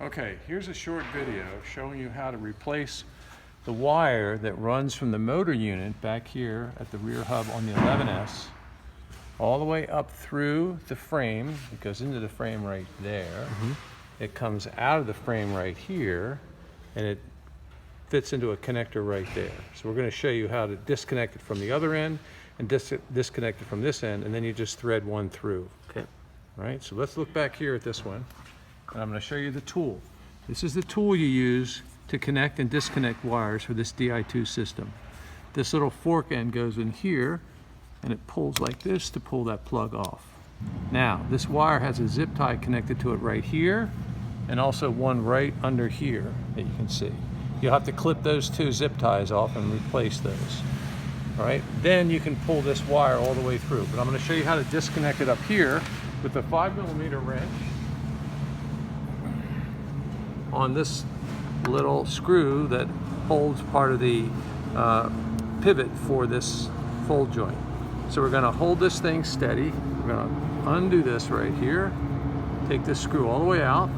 Okay, here's a short video showing you how to replace the wire that runs from the motor unit back here at the rear hub on the 11S all the way up through the frame. It goes into the frame right there. It comes out of the frame right here, and it fits into a connector right there. So we're going to show you how to disconnect it from the other end and disconnect it from this end, and then you just thread one through. Okay. All right, so let's look back here at this one, and I'm going to show you the tool. This is the tool you use to connect and disconnect wires for this DI2 system. This little fork end goes in here, and it pulls like this to pull that plug off. Now, this wire has a zip tie connected to it right here, and also one right under here that you can see. You'll have to clip those two zip ties off and replace those. All right, then you can pull this wire all the way through. But I'm going to show you how to disconnect it up here with a 5mm wrench on this little screw that holds part of the pivot for this fold joint. So we're going to hold this thing steady. We're going to undo this right here, take this screw all the way out,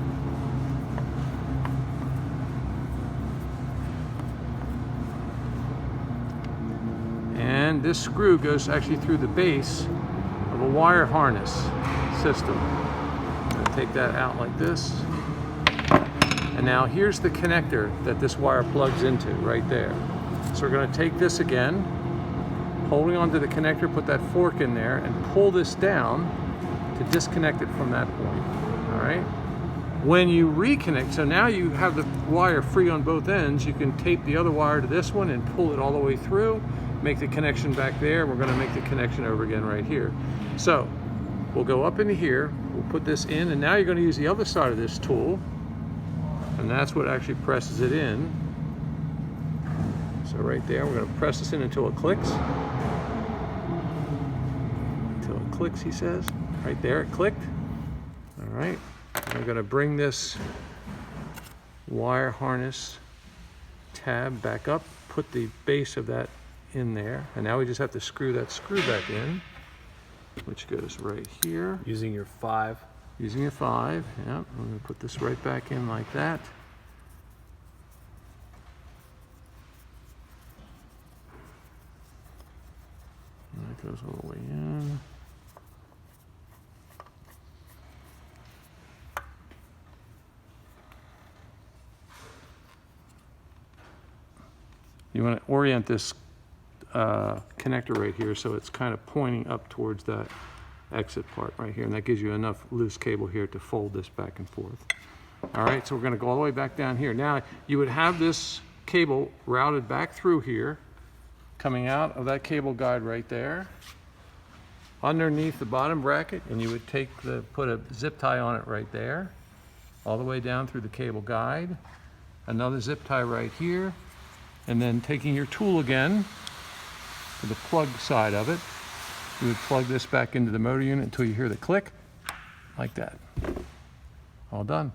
and this screw goes actually through the base of a wire harness system. I'm going to take that out like this. And now here's the connector that this wire plugs into right there. So we're going to take this again, holding onto the connector, put that fork in there, and pull this down to disconnect it from that point. All right? When you reconnect, so now you have the wire free on both ends, you can tape the other wire to this one and pull it all the way through, make the connection back there. We're going to make the connection over again right here. So we'll go up into here, we'll put this in, and now you're going to use the other side of this tool, and that's what actually presses it in. So right there, we're going to press this in until it clicks. Until it clicks, he says. Right there, it clicked. All right. And we're going to bring this wire harness tab back up, put the base of that in there, and now we just have to screw that screw back in, which goes right here. Using your 5. Using your 5, yeah. I'm going to put this right back in like that. And that goes all the way in. You want to orient this connector right here so it's kind of pointing up towards that exit part right here, and that gives you enough loose cable here to fold this back and forth. All right, so we're going to go all the way back down here. Now you would have this cable routed back through here, coming out of that cable guide right there, underneath the bottom bracket, and you would put a zip tie on it right there, all the way down through the cable guide, another zip tie right here, and then taking your tool again to the plug side of it, you would plug this back into the motor unit until you hear the click, like that. All done.